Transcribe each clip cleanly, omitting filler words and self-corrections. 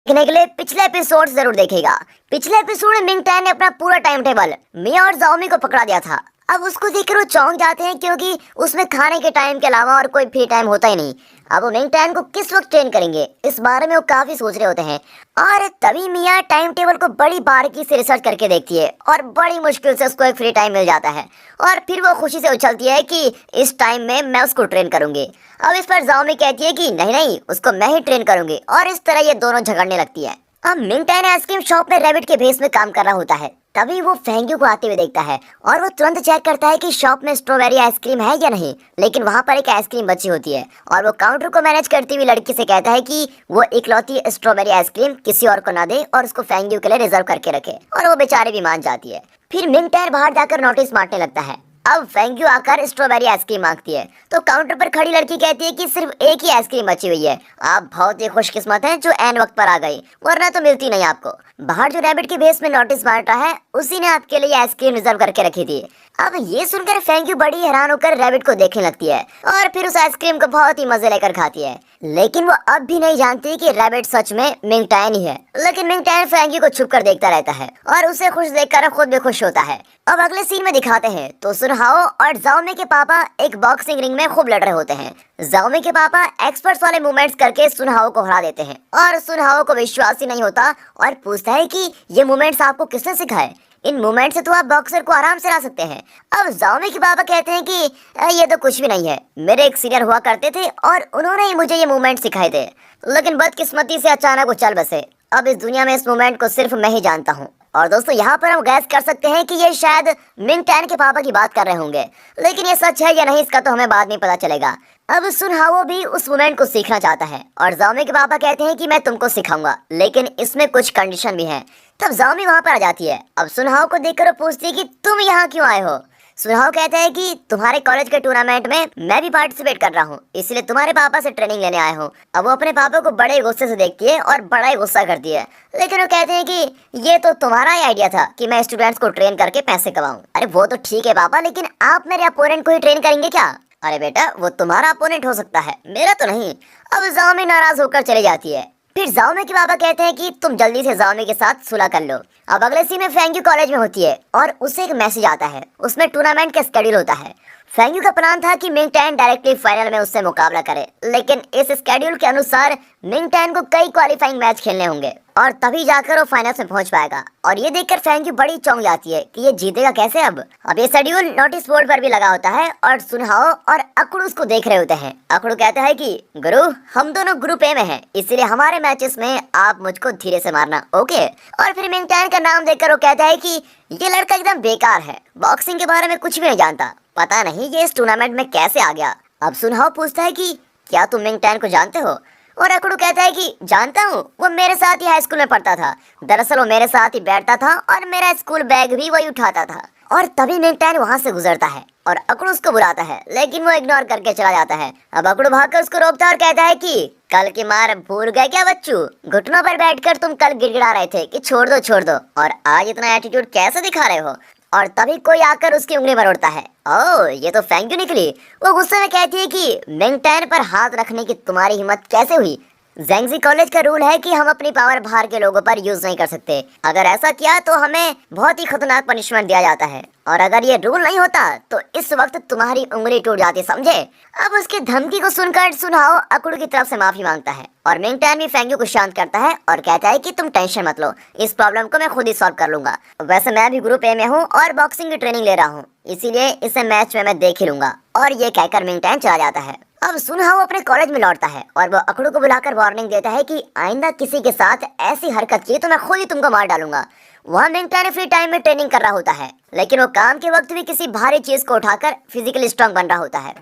देखने के लिए पिछले एपिसोड जरूर देखेगा। पिछले एपिसोड में मिंग टैन ने अपना पूरा टाइम टेबल मिया और जाओमी को पकड़ा दिया था। अब उसको देखकर वो चौंक जाते हैं क्योंकि उसमें खाने के टाइम के अलावा और कोई फ्री टाइम होता ही नहीं। अब वो मिंग टैन को किस वक्त ट्रेन करेंगे इस बारे में वो काफी सोच रहे होते हैं। और तभी मिया टाइम टेबल को बड़ी बारीकी से रिसर्च करके देखती है और बड़ी मुश्किल से उसको एक फ्री टाइम मिल जाता है। और फिर वो खुशी से उछलती है कि इस टाइम में मैं उसको ट्रेन करूंगी। अब इस पर जाओमी कहती है कि नहीं नहीं, उसको मैं ही ट्रेन करूंगी। और इस तरह ये दोनों झगड़ने लगती है। अब मिंग टैन आइसक्रीम शॉप में रैबिट के भेस में काम कर रहा होता है। तभी वो फेंग्यू को आते हुए देखता है और वो तुरंत चेक करता है कि शॉप में स्ट्रॉबेरी आइसक्रीम है या नहीं। लेकिन वहाँ पर एक आइसक्रीम बची होती है और वो काउंटर को मैनेज करती हुई लड़की से कहता है कि वो इकलौती स्ट्रॉबेरी आइसक्रीम किसी और को ना दे और उसको फेंग्यू के लिए रिजर्व करके रखे। और वो बेचारे भी मान जाती है। फिर मिंग टैन बाहर जाकर नोटिस मारने लगता है। अब फेंग्यू आकर स्ट्रॉबेरी आइसक्रीम मांगती है तो काउंटर पर खड़ी लड़की कहती है कि सिर्फ एक ही आइसक्रीम बची हुई है। आप बहुत ही खुशकिस्मत हैं जो ऐन वक्त पर आ गई, वरना तो मिलती नहीं आपको। बाहर जो रैबिट के भेस में नोटिस मार रहा है उसी ने आपके लिए आइसक्रीम रिजर्व करके रखी थी। अब ये सुनकर फेंग्यू बड़ी हैरान होकर रैबिट को देखने लगती है और फिर उस आइसक्रीम को बहुत ही मजे लेकर खाती है। लेकिन वो अब भी नहीं जानती कि रैबिट सच में मिंग टैन ही है। लेकिन मिंग टैन फेंग्यू को छुप कर देखता रहता है और उसे खुश देखकर खुद भी खुश होता है। अब अगले सीन में दिखाते हैं तो सुनहाओ और जाओमी के पापा एक बॉक्सिंग रिंग में खूब लड़ रहे होते हैं। जाओमी के पापा एक्सपर्ट्स वाले मूवमेंट्स करके सुनहाओ को हरा देते हैं और सुनहाओ को विश्वास ही नहीं होता और पूछता है कि ये मूवमेंट्स आपको किसने सिखाए? इन मूवमेंट से तो आप बॉक्सर को आराम से हरा सकते हैं। अब जाओमी के पापा कहते हैं कि ये तो कुछ भी नहीं है, मेरे एक सीनियर हुआ करते थे और उन्होंने ही मुझे ये मूवमेंट सिखाए थे। लेकिन बदकिस्मती से अचानक वो चल बसे। अब इस दुनिया में इस मूवमेंट को सिर्फ मैं ही जानता हूँ। और दोस्तों यहाँ पर हम गैस कर सकते हैं कि ये शायद मिंग टैन के पापा की बात कर रहे होंगे। लेकिन ये सच है या नहीं इसका तो हमें बाद में पता चलेगा। अब सुनहाओ भी उस मूवमेंट को सीखना चाहता है और जाओमी के पापा कहते हैं कि मैं तुमको सिखाऊंगा, लेकिन इसमें कुछ कंडीशन भी है। तब जाओमी वहाँ पर आ जाती है। अब सुनहाओ को देखकर वो पूछती है कि तुम यहाँ क्यों आए हो? सुनहाओ कहता है कि तुम्हारे कॉलेज के टूर्नामेंट में मैं भी पार्टिसिपेट कर रहा हूँ, इसलिए तुम्हारे पापा से ट्रेनिंग लेने आए हो। अब वो अपने पापा को बड़े गुस्से से देखती है और बड़ा ही गुस्सा करती है। लेकिन वो कहते हैं कि ये तो तुम्हारा ही आइडिया था कि मैं स्टूडेंट्स को ट्रेन करके पैसे कमाऊं। अरे वो तो ठीक है पापा, लेकिन आप मेरे अपोनेंट को ही ट्रेन करेंगे क्या? अरे बेटा, वो तुम्हारा अपोनेंट हो सकता है, मेरा तो नहीं। अब जाओमी नाराज होकर चली जाती है। फिर जाओमी के पापा कहते हैं कि तुम जल्दी से जाओमी के साथ सुलह कर लो। अब अगले सीन में फेंग्यू कॉलेज में होती है और उसे एक मैसेज आता है। उसमें टूर्नामेंट का शेड्यूल होता है। फेंग्यू का प्लान था कि मिंग टैन डायरेक्टली फाइनल में उससे मुकाबला करे, लेकिन इस शेड्यूल के अनुसार मिंग टैन को कई क्वालिफाइंग मैच खेलने होंगे और तभी जाकर वो फाइनल्स में पहुंच पाएगा। और ये देखकर फेंग्यू बड़ी चौंक जाती है कि ये जीतेगा कैसे। अब ये शेड्यूल नोटिस बोर्ड पर भी लगा होता है और सुनहाओ और अकड़ू उसको देख रहे होते हैं। अकड़ू कहता है कि गुरु, हम दोनों ग्रुप ए में हैं, इसलिए हमारे मैचेस में आप मुझको धीरे से मारना, ओके? और फिर मिंग टैन का नाम देखकर वो कहता है कि ये लड़का एकदम बेकार है, बॉक्सिंग के बारे में कुछ भी नहीं जानता, पता नहीं ये इस टूर्नामेंट में कैसे आ गया। अब सुनहाओ पूछता है कि क्या तुम मिंग टैन को जानते हो? और अकड़ू कहता है कि जानता हूँ, वो मेरे साथ ही हाई स्कूल में पढ़ता था। दरअसल वो मेरे साथ ही बैठता था और मेरा स्कूल बैग भी वही उठाता था। और तभी मिंग टैन वहाँ से गुजरता है और अकड़ू उसको बुलाता है, लेकिन वो इग्नोर करके चला जाता है। अब अकड़ू भागकर उसको रोकता है और कहता है कि कल की मार भूल गए क्या बच्चू? घुटनों पर बैठकर तुम कल गिड़गिड़ा रहे थे कि छोड़ दो, और आज इतना एटीट्यूड कैसे दिखा रहे हो? और तभी कोई आकर उसकी उंगली पर उड़ता है। ओह, ये तो फेंग्यू निकली। वो गुस्से में कहती है कि मिंग टैन पर हाथ रखने की तुम्हारी हिम्मत कैसे हुई? ज़ेंगजी कॉलेज का रूल है कि हम अपनी पावर बाहर के लोगों पर यूज नहीं कर सकते। अगर ऐसा किया तो हमें बहुत ही खतरनाक पनिशमेंट दिया जाता है, और अगर ये रूल नहीं होता तो इस वक्त तुम्हारी उंगली टूट जाती, समझे? अब उसकी धमकी को सुनकर सुनहाओ अकड़ू की तरफ से माफी मांगता है और मिंग टैन भी फेंग्यू को शांत करता है और कहता है कि तुम टेंशन मत लो, इस प्रॉब्लम को मैं खुद ही सॉल्व कर लूंगा। वैसे मैं भी ग्रुप ए में हूँ और बॉक्सिंग की ट्रेनिंग ले रहा हूँ, इसीलिए इसे मैच में मैं देख ही लूंगा। और ये कहकर मिंग टैन चला जाता है। अब सुनहाओ अपने कॉलेज में लौटता है और वो अकड़ू को बुलाकर वार्निंग देता है कि आइंदा किसी के साथ ऐसी हरकत की तो मैं खुद ही तुमको मार डालूंगा। वहाँ मिंग टैन फ्री टाइम में ट्रेनिंग कर रहा होता है, लेकिन वो काम के वक्त भी किसी भारी चीज को उठाकर फिजिकली स्ट्रांग बन रहा होता है।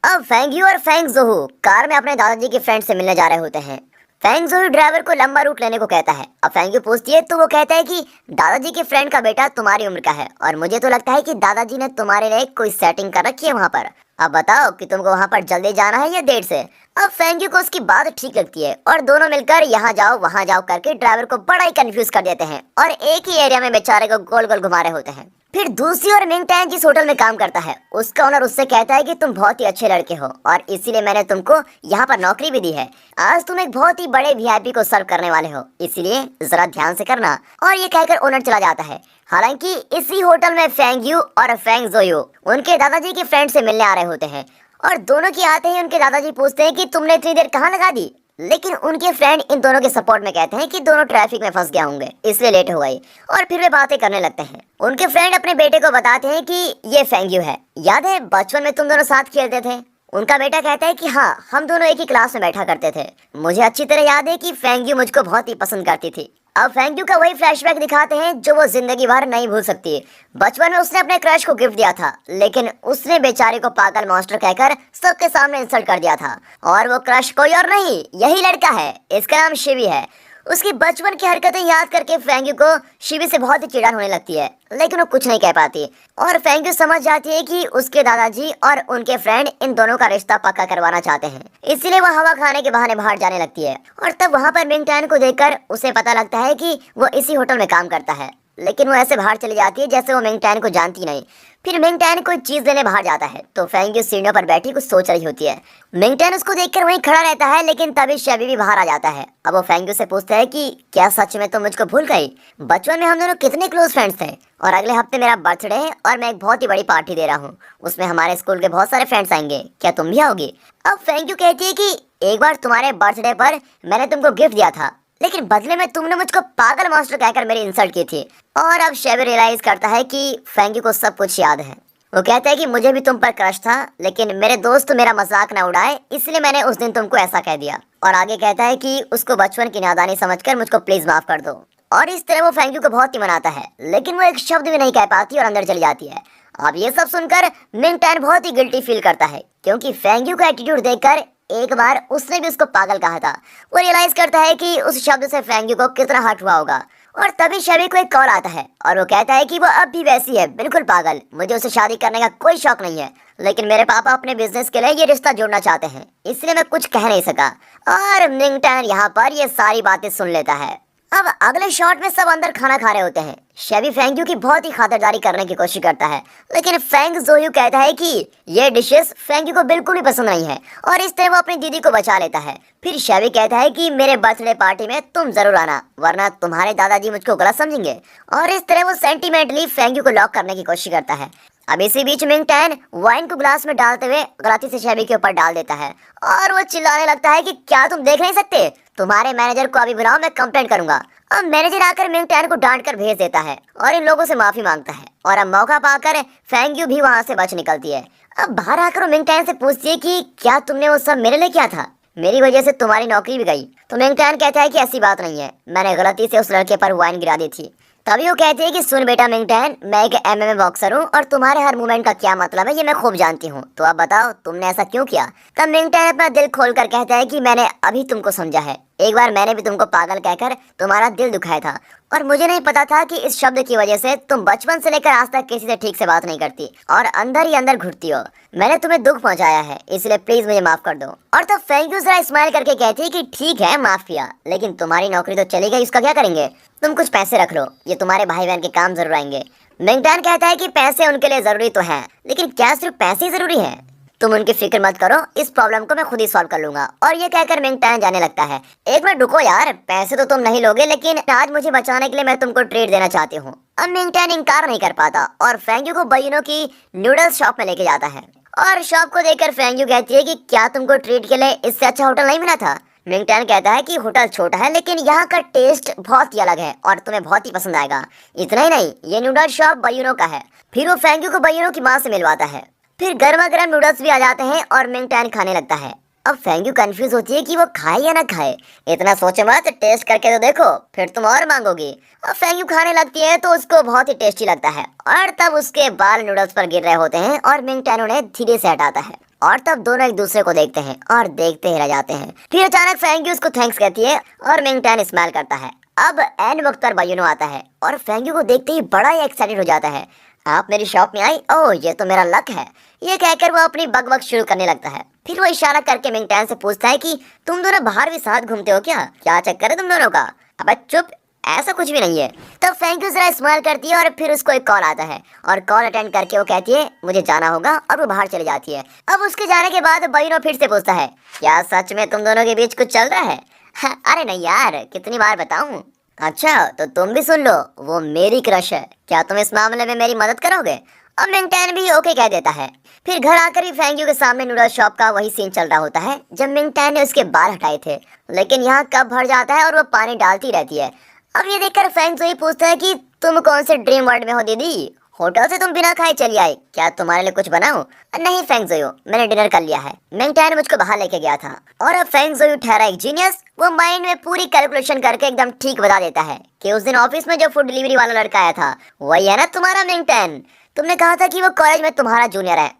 अब फेंग्यू और फेंग जोहू कार में अपने दादाजी के फ्रेंड से मिलने जा रहे होते हैं। फेंग जोहू ड्राइवर को लंबा रूट लेने को कहता है। अब फेंग्यू पूछती है तो वो कहता है कि दादाजी के फ्रेंड का बेटा तुम्हारी उम्र का है और मुझे तो लगता है कि दादाजी ने तुम्हारे लिए कोई सेटिंग कर रखी है वहाँ पर। अब बताओ कि तुमको वहाँ पर जल्दी जाना है या देर से? अब फेंग्यू को उसकी बात ठीक लगती है और दोनों मिलकर यहाँ जाओ वहाँ जाओ करके ड्राइवर को बड़ा ही कंफ्यूज कर देते हैं और एक ही एरिया में बेचारे को गोल गोल घुमा रहे होते हैं। फिर दूसरी ओर मिंग टैन जिस होटल में काम करता है उसका ओनर उससे कहता है कि तुम बहुत ही अच्छे लड़के हो और इसीलिए मैंने तुमको यहाँ पर नौकरी भी दी है। आज तुम एक बहुत ही बड़े वीआईपी को सर्व करने वाले हो, इसलिए जरा ध्यान से करना। और ये कहकर ओनर चला जाता है। हालांकि इसी होटल में फेंग यू और फेंग जोयू उनके दादाजी के फ्रेंड से मिलने आ रहे होते हैं और दोनों के आते ही उनके दादाजी पूछते हैं कि तुमने इतनी देर कहाँ लगा दी, लेकिन उनके फ्रेंड इन दोनों के सपोर्ट में कहते हैं कि दोनों ट्रैफिक में फंस गए होंगे इसलिए लेट हो गई। और फिर वे बातें करने लगते हैं। उनके फ्रेंड अपने बेटे को बताते हैं कि ये फेंग यू है, याद है बचपन में तुम दोनों साथ खेलते थे। उनका बेटा कहता है कि हाँ, हम दोनों एक ही क्लास में बैठा करते थे। मुझे अच्छी तरह याद है कि फेंग यू मुझको बहुत ही पसंद करती थी। अब फेंग यू का वही फ्लैशबैक दिखाते हैं जो वो जिंदगी भर नहीं भूल सकती। बचपन में उसने अपने क्रश को गिफ्ट दिया था, लेकिन उसने बेचारे को पागल मॉन्स्टर कहकर सबके सामने इंसल्ट कर दिया था। और वो क्रश कोई और नहीं, यही लड़का है, इसका नाम शिवी है। उसकी बचपन की हरकतें याद करके फेंग यू को शिवी से बहुत ही चिढ़न होने लगती है, लेकिन वो कुछ नहीं कह पाती। और फेंग यू समझ जाती है कि उसके दादाजी और उनके फ्रेंड इन दोनों का रिश्ता पक्का करवाना चाहते हैं, इसलिए वो हवा खाने के बहाने बाहर जाने लगती है। और तब वहाँ पर मिंग टैन को देखकर उसे पता लगता है कि वो इसी होटल में काम करता है, लेकिन वो ऐसे बाहर चली जाती है जैसे वो मिंग टैन को जानती नहीं। फिर मिंग टैन कोई चीज लेने बाहर जाता है तो फेंग यू सीढ़ियों पर बैठी कुछ सोच रही होती है। मिंग टैन उसको देखकर वहीं खड़ा रहता है, लेकिन तभी शेबी भी बाहर आ जाता है। अब वो फेंग यू से पूछता है कि क्या सच में तुम मुझको भूल गई? बचपन में हम दोनों कितने क्लोज फ्रेंड्स थे और अगले हफ्ते मेरा बर्थडे है और मैं एक बहुत ही बड़ी पार्टी दे रहा हूँ, उसमें हमारे स्कूल के बहुत सारे फ्रेंड्स आएंगे, क्या तुम भी आओगी? अब फेंग यू कहती है कि एक बार तुम्हारे बर्थडे पर मैंने तुमको गिफ्ट दिया था, लेकिन बदले में तुमने मुझको पागल मास्टर कहकर मेरी इंसल्ट की थी। और अब शेबी रियलाइज करता है कि फेंग यू को सब कुछ याद है। वो कहता है कि मुझे भी तुम पर क्रश था, लेकिन मेरे दोस्त मेरा मजाक ना उड़ाए इसलिए मैंने उस दिन तुमको ऐसा कह दिया। और आगे कहता है कि उसको बचपन की नादानी समझकर मुझको प्लीज माफ कर दो। और इस तरह वो फेंग यू को बहुत ही मनाता है, लेकिन वो एक शब्द भी नहीं कह पाती और अंदर चली जाती है। अब ये सब सुनकर मिंग टैन बहुत ही गिल्टी फील करता है, क्योंकि फेंग यू का एटीट्यूड देखकर एक बार उसने भी उसको पागल कहा था। वो रियलाइज करता है कि उस शब्द से फेंग यू को कितना हर्ट हुआ होगा। और तभी शेबी को एक कॉल आता है और वो कहता है कि वो अब भी वैसी है, बिल्कुल पागल। मुझे उससे शादी करने का कोई शौक नहीं है, लेकिन मेरे पापा अपने बिजनेस के लिए ये रिश्ता जोड़ना चाहते हैं, इसलिए मैं कुछ कह नहीं सका। और मिंग टैन यहाँ पर ये सारी बातें सुन लेता है। अब अगले शॉट में सब अंदर खाना खा रहे होते हैं। शेबी फेंग यू की बहुत ही खातिरदारी करने की कोशिश करता है, लेकिन फेंग जोयू कहता है कि ये डिशेस फेंग यू को बिल्कुल भी पसंद नहीं है और इस तरह वो अपनी दीदी को बचा लेता है। फिर शेबी कहता है कि मेरे बर्थडे पार्टी में तुम जरूर आना, वरना तुम्हारे दादाजी मुझको गलत समझेंगे। और इस तरह वो सेंटिमेंटली फेंग यू को लॉक करने की कोशिश करता है। अब इसी बीच मिंग टैन वाइन को ग्लास में डालते हुए गलती से शेबी के ऊपर डाल देता है और वो चिल्लाने लगता है कि क्या तुम देख नहीं सकते? तुम्हारे मैनेजर को अभी बुलाओ, मैं कंप्लेंट करूंगा। अब मैनेजर आकर मिंग टैन को डांट कर भेज देता है और इन लोगों से माफी मांगता है। और अब मौका पाकर फेंग यू भी वहां से बच निकलती है। अब बाहर आकर वो मिंग टैन से पूछती है कि क्या तुमने वो सब मेरे लिए किया था? मेरी वजह से तुम्हारी नौकरी भी गई। तो मिंग टैन कहता है कि ऐसी बात नहीं है, मैंने गलती से उस लड़के पर वाइन गिरा दी थी। तभी वो कहती है कि सुन बेटा मिंग टैन, मैं एक एमएमए बॉक्सर हूँ और तुम्हारे हर मूवमेंट का क्या मतलब है ये मैं खूब जानती हूँ, तो अब बताओ तुमने ऐसा क्यों किया? तब मिंग टैन अपना दिल खोलकर कहता है कि मैंने अभी तुमको समझा है, एक बार मैंने भी तुमको पागल कहकर तुम्हारा दिल दुखाया था और मुझे नहीं पता था कि इस शब्द की वजह से तुम बचपन से लेकर आज तक किसी से ठीक से बात नहीं करती और अंदर ही अंदर घुटती हो। मैंने तुम्हें दुख पहुंचाया है, इसलिए प्लीज मुझे माफ कर दो। और तब फेंग यू जरा स्माइल करके कहती है कि ठीक है माफ किया, लेकिन तुम्हारी नौकरी तो चली गई, उसका क्या करेंगे? तुम कुछ पैसे रख लो, ये तुम्हारे भाई बहन के काम जरूर आएंगे। मिंग टैन कहता है कि पैसे उनके लिए जरूरी तो हैं, लेकिन क्या सिर्फ पैसे ही जरूरी है? तुम उनकी फिक्र मत करो, इस प्रॉब्लम को मैं खुद ही सॉल्व कर लूंगा। और ये कहकर मिंग टैन जाने लगता है। एक मिनट रुको यार, पैसे तो तुम नहीं लोगे, लेकिन आज मुझे बचाने के लिए मैं तुमको ट्रीट देना चाहती हूँ। अब मिंग टैन इनकार नहीं कर पाता और फेंग यू को बैयुनो की नूडल्स शॉप में लेके जाता है। और शॉप को देखकर फेंग यू कहती है कि क्या तुमको ट्रीट के लिए इससे अच्छा होटल नहीं मिला था? मिंग टैन कहता है कि होटल छोटा है, लेकिन यहाँ का टेस्ट बहुत ही अलग है और तुम्हें बहुत ही पसंद आएगा। इतना ही नहीं, ये नूडल शॉप बैयुनो का है। फिर वो फेंग यू को बैयुनो की माँ से मिलवाता है। फिर गर्मा गर्म नूडल्स भी आ जाते हैं और मिंग टैन खाने लगता है। अब फेंग यू कंफ्यूज होती है कि वो खाए या ना खाए। इतना सोचे मत, टेस्ट करके तो देखो, फिर तुम और मांगोगी। अब फेंग यू खाने लगती है तो उसको बहुत ही टेस्टी लगता है और तब उसके बाल नूडल्स पर गिर रहे होते हैं और मिंग टैन उन्हें धीरे से हटाता है और तब दोनों एक दूसरे को देखते हैं और देखते ही रह जाते हैं। फिर अचानक फेंग यू उसको थैंक्स कहती है और मिंग टैन स्माइल करता है। अब एन वक्त पर बैयुनो आता है और फेंग यू को देखते ही बड़ा ही एक्साइटेड हो जाता है। आप मेरी शॉप में आई, ओह ये तो मेरा लक है, ये कहकर वो अपनी बकबक शुरू करने लगता है। फिर वो इशारा करके मिंग टैन से पूछता है कि तुम दोनों बाहर भी साथ घूमते हो क्या चक्कर है तुम दोनों का? अबे चुप, ऐसा कुछ भी नहीं है। तो फेंगयू जरा स्माइल करती है और फिर उसको एक कॉल आता है और कॉल अटेंड करके वो कहती है मुझे जाना होगा और वो बाहर चली जाती है। अब उसके जाने के बाद बाइनो फिर से पूछता है क्या सच में तुम दोनों के बीच कुछ चल रहा है? अरे नहीं यार, कितनी बार बताऊं। अच्छा तो तुम भी सुन लो, वो मेरी क्रश है, क्या तुम इस मामले में मेरी मदद करोगे? अब मिंगटैन भी ओके कह देता है। फिर घर आकर भी फेंगयू के सामने नूडल शॉप का वही सीन चल रहा होता है जब मिंगटैन ने उसके बाल हटाए थे, लेकिन यहाँ कप भर जाता है और वो पानी डालती रहती है। अब ये देखकर फेंगयू पूछता है कि तुम कौन से ड्रीम वर्ल्ड में हो दीदी, होटल से तुम बिना खाए चली आई, क्या तुम्हारे लिए कुछ बनाऊं? नहीं फेंगयू, मैंने डिनर कर लिया है, मिंगटैन मुझको बाहर लेके गया था। और अब फेंगयू ठहरा एक जीनियस, वो माइंड में पूरी कैलकुलेशन करके एकदम ठीक बता देता है कि उस दिन ऑफिस में जो फूड डिलीवरी वाला लड़का आया था वही है ना तुम्हारा मिंगटैन, तुमने कहा था कि वो कॉलेज में तुम्हारा जूनियर है।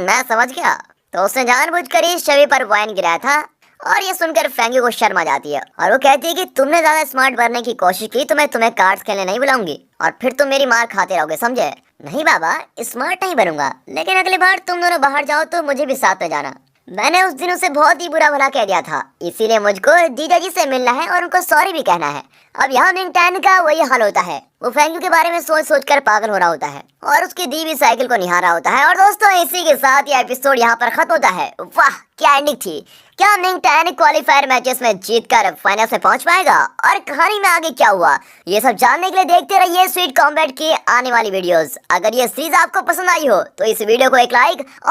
मैं समझ गया, तो उसने जानबूझकर ही शवि पर वाइन गिराया था। और ये सुनकर फेंगयू को शर्म आ जाती है और वो कहती है कि तुमने ज्यादा स्मार्ट बनने की कोशिश की तो मैं तुम्हें कार्ड्स खेलने नहीं बुलाऊंगी और फिर तुम मेरी मार खाते रहोगे, समझे? नहीं बाबा, स्मार्ट नहीं बनूंगा, लेकिन अगली बार तुम दोनों बाहर जाओ तो मुझे भी साथ में जाना। मैंने उस दिन उसे बहुत ही बुरा भला कह दिया था, इसीलिए मुझको जीजा जी से मिलना है और उनको सॉरी भी कहना है। अब यहाँ मिंगटैन का वही हाल होता है, वो फेंगयू के बारे में सोच सोच कर पागल हो रहा होता है और उसकी दी हुई साइकिल को निहारा होता है। और दोस्तों इसी के साथ ये एपिसोड यहाँ पर खत्म होता है। वाह क्या एंडिंग थी! क्या मिंगटैन क्वालिफायर मैचेस में जीतकर फाइनल में पहुंच पाएगा और कहानी में आगे क्या हुआ, ये सब जानने के लिए देखते रहिए स्वीट कॉम्बैट की आने वाली वीडियोस। अगर ये सीरीज आपको पसंद आई हो तो इस वीडियो को एक लाइक और